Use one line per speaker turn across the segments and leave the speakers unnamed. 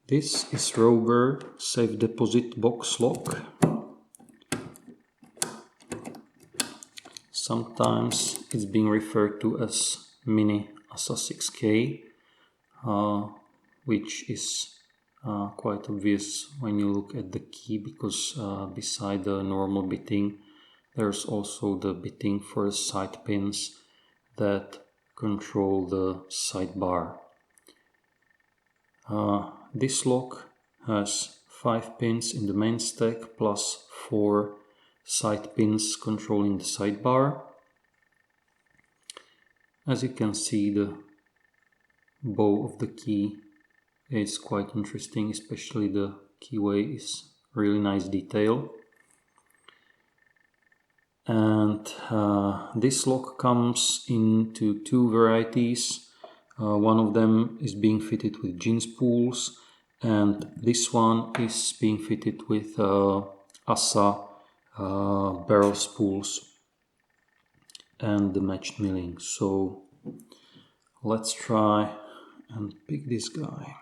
This is Robur safe deposit box lock. Sometimes it's being referred to as mini Assa 6K, which is quite obvious when you look at the key, because beside the normal bitting there's also the bitting for the side pins that control the sidebar. This lock has 5 pins in the main stack plus 4 side pins controlling the sidebar. As you can see, the bow of the key is quite interesting, especially the keyway is really nice detail. And this lock comes into 2 varieties. One of them is being fitted with gin spools, and this one is being fitted with Assa barrel spools and the matched milling. So let's try and pick this guy.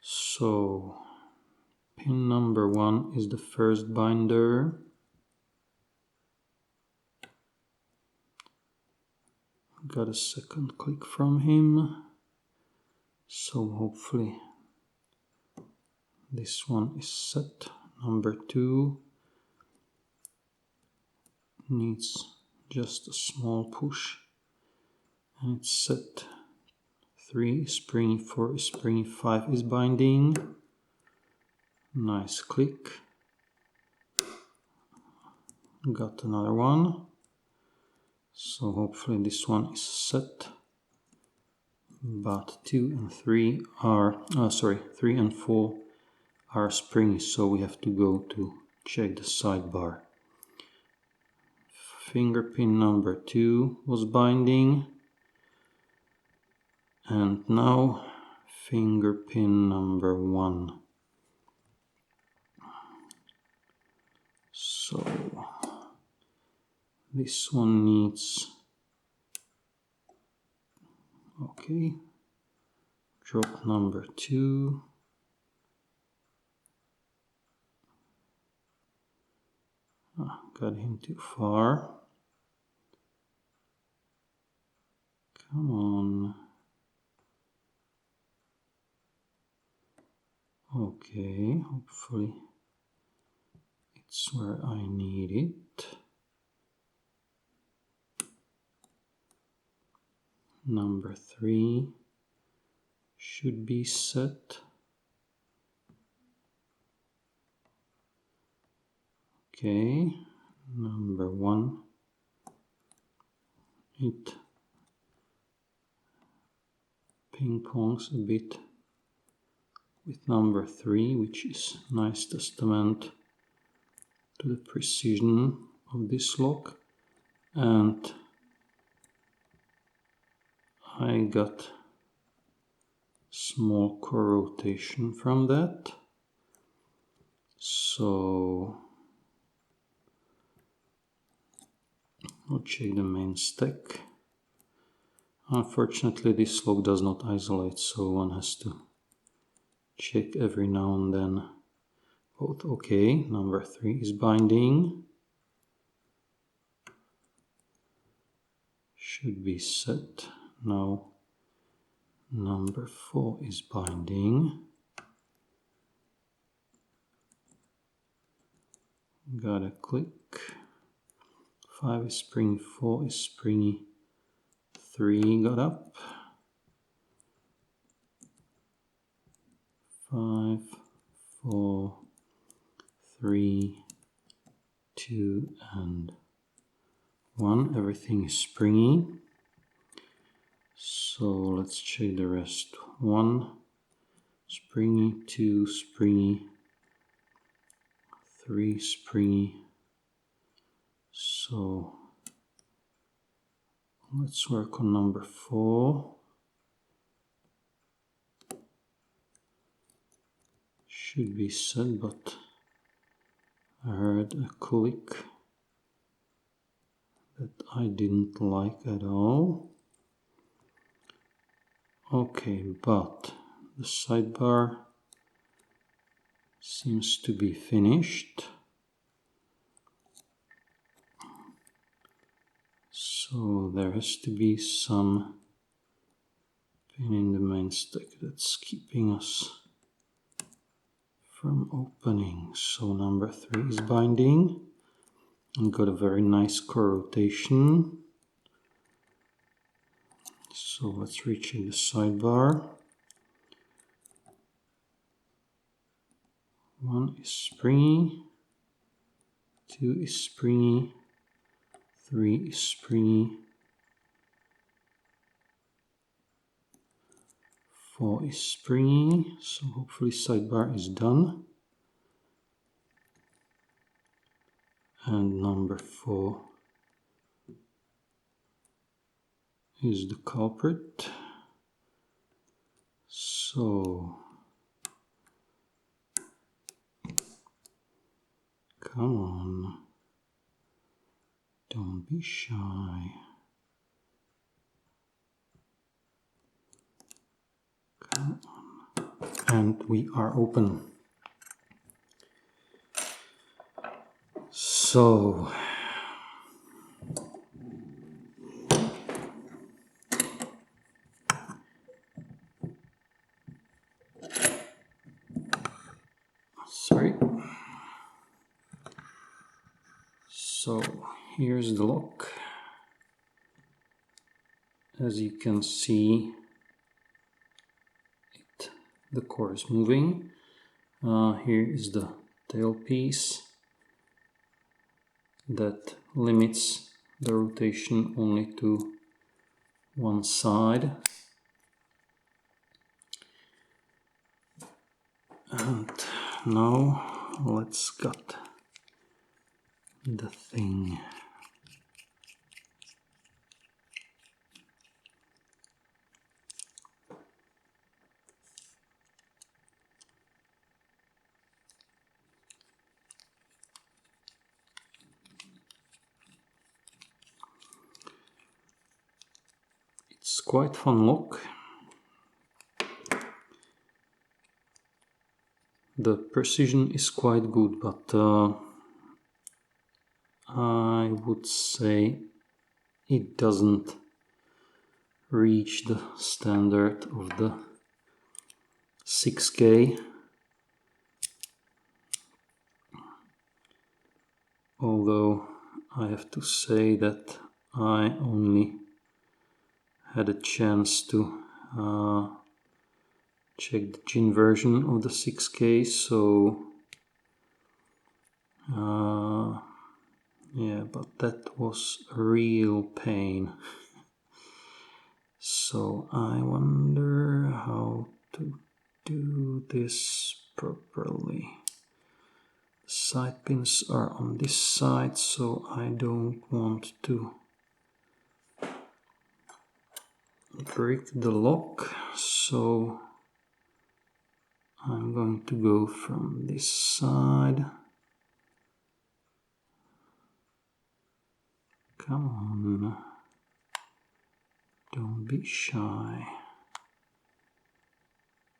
So pin number 1 is the first binder. Got a second click from him, so hopefully this one is set. Number 2 needs just a small push and it's set. 3 is springy, 4 is springy, 5 is binding. Nice click. Got another one. So hopefully this one is set. But 2 and 3 are, 3 and 4 are springy, so we have to go to check the sidebar. Finger pin number 2 was binding. And now finger pin number 1. So this one needs, okay, drop number 2. Got him too far. Come on. Okay, hopefully it's where I need it. Number 3 should be set. Okay, number 1, it ping-pongs a bit with number 3, which is nice testament to the precision of this lock. And I got small core rotation from that. So I'll check the main stack. Unfortunately, this lock does not isolate, so one has to check every now and then. Both okay. Number 3 is binding. Should be set. Now number 4 is binding. Got a click. 5 is springy, 4 is springy, 3 got up. 5, 4, 3, 2 and 1. Everything is springy. So let's check the rest. 1 springy, 2 springy, 3 springy. So let's work on number 4. Should be set, but I heard a click. that I didn't like at all. Okay, but the sidebar seems to be finished. So there has to be some pin in the main stack that's keeping us from opening. So number 3 is binding and got a very nice core rotation. So let's reach in the sidebar. 1 is springy, 2 is springy, 3 is springy, 4 is springy, so hopefully sidebar is done. And number 4 is the culprit. So come on, don't be shy. Come on. And we are open. So sorry. So here's the lock. As you can see, the core is moving. Here is the tailpiece that limits the rotation only to one side. And now let's cut the thing. It's quite fun lock. The precision is quite good, but I would say it doesn't reach the standard of the 6K. Although I have to say that I only had a chance to check the gin version of the 6K, so yeah, but that was a real pain. So I wonder how to do this properly. The side pins are on this side, so I don't want to break the lock, so I'm going to go from this side. Come on, don't be shy.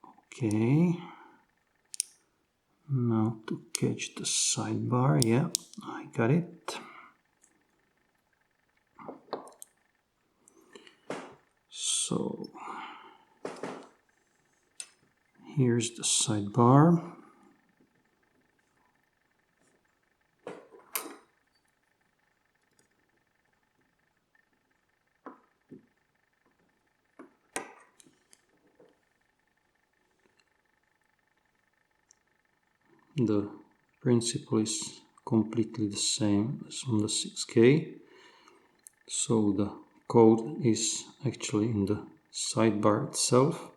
Okay, now to catch the sidebar. Yeah, I got it. So here's the sidebar. The principle is completely the same as on the 6K. So the code is actually in the sidebar itself.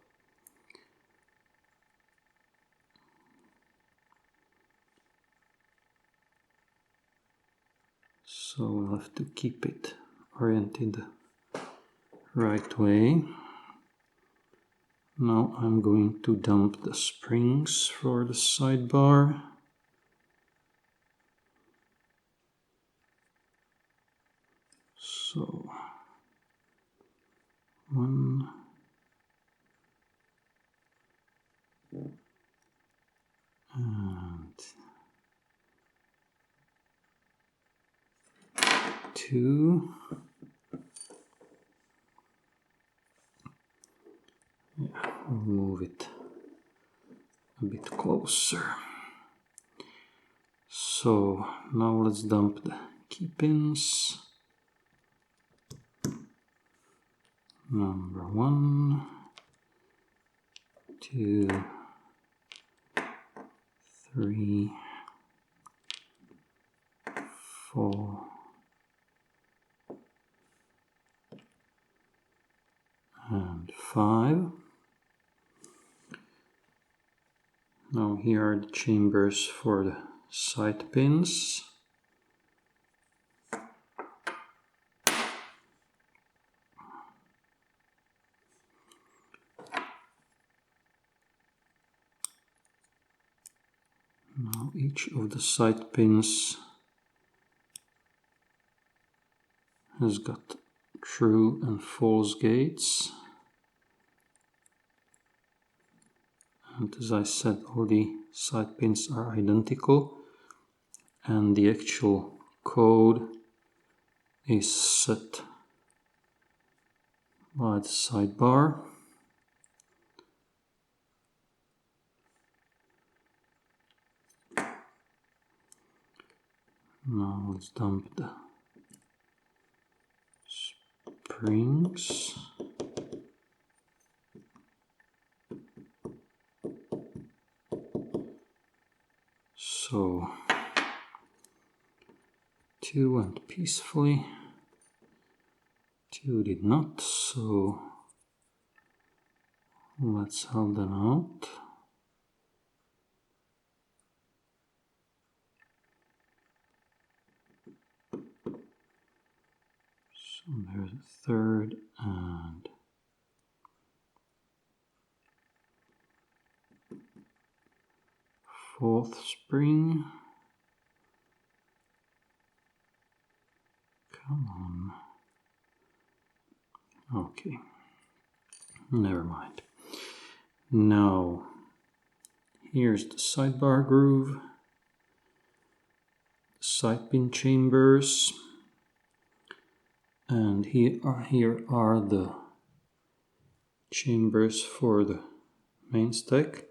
So we'll have to keep it oriented the right way. Now I'm going to dump the springs for the sidebar. So 1 and 2. Yeah, we'll move it a bit closer. So now let's dump the key pins. Number 1, 2, 3, 4, and 5. Now here are the chambers for the side pins. Now each of the side pins has got true and false gates. And as I said, all the side pins are identical, and the actual code is set by the sidebar. Now let's dump the springs. So 2 went peacefully, 2 did not, so let's help them out. So there's a 3rd and 4th spring. Come on. Okay, never mind. Now, here's the sidebar groove, side pin chambers, and here are the chambers for the main stack,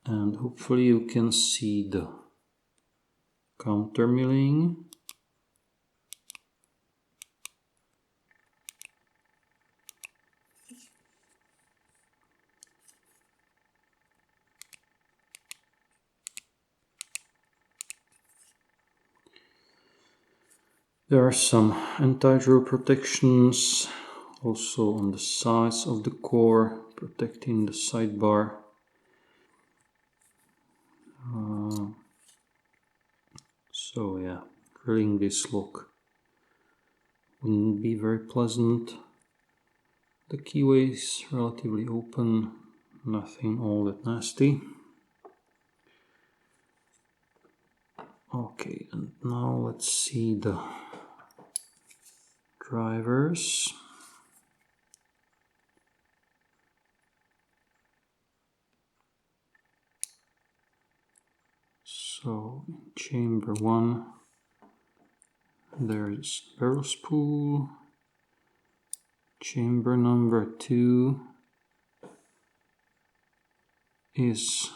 and hopefully you can see the counter milling. There are some anti-draw protections also on the sides of the core, protecting the sidebar. So yeah, drilling this lock wouldn't be very pleasant. The keyway is relatively open, nothing all that nasty. Okay, and now let's see the drivers. So in chamber 1 there's barrel spool. Chamber number 2 is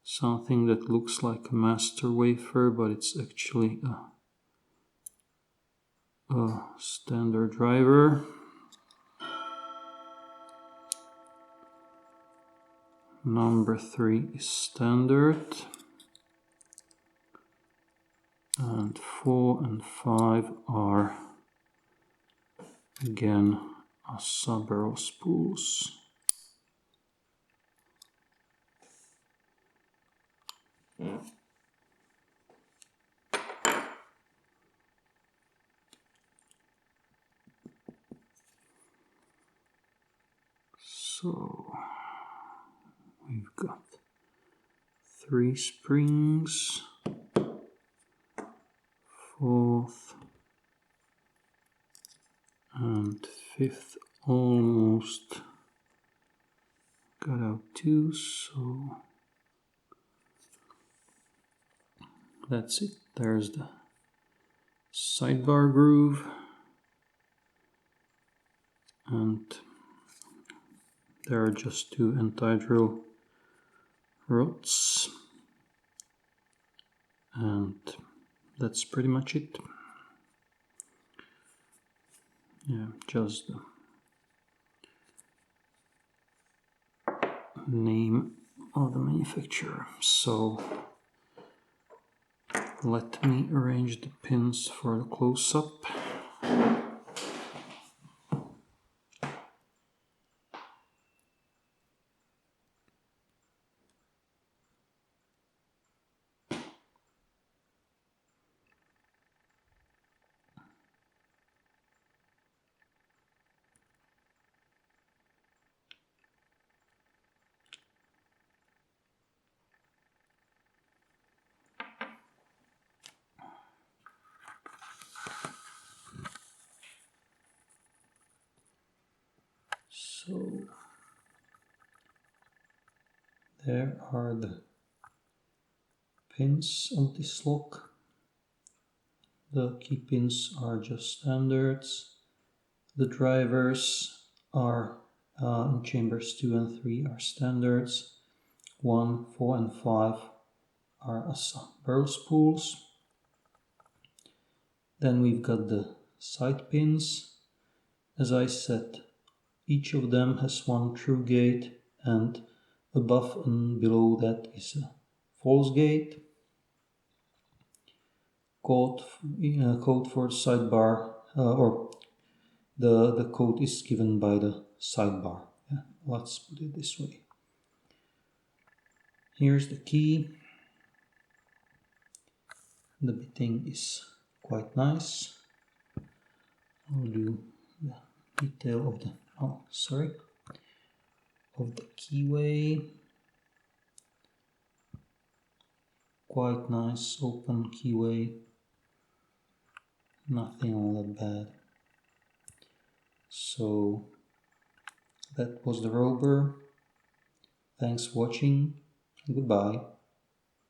something that looks like a master wafer, but it's actually a standard driver. Number 3 is standard, and 4 and 5 are again Assa barrel spools. So we've got 3 springs, 4th, And fifth almost got out too, so that's it. There's the sidebar groove, and there are just two anti-drill rods, and that's pretty much it. Yeah, just the name of the manufacturer. So let me arrange the pins for the close-up. So there are the pins of this lock. The key pins are just standards. The drivers are in chambers 2 and 3 are standards. 1, 4 and 5 are Assa barrel spools. Then we've got the side pins. As I said, each of them has one true gate, and above and below that is a false gate. Code for sidebar, or the code is given by the sidebar. Yeah, let's put it this way. Here's the key. The bitting is quite nice. I'll do the detail of the of the keyway. Quite nice open keyway. Nothing all that bad. So that was the Robur. Thanks for watching. Goodbye.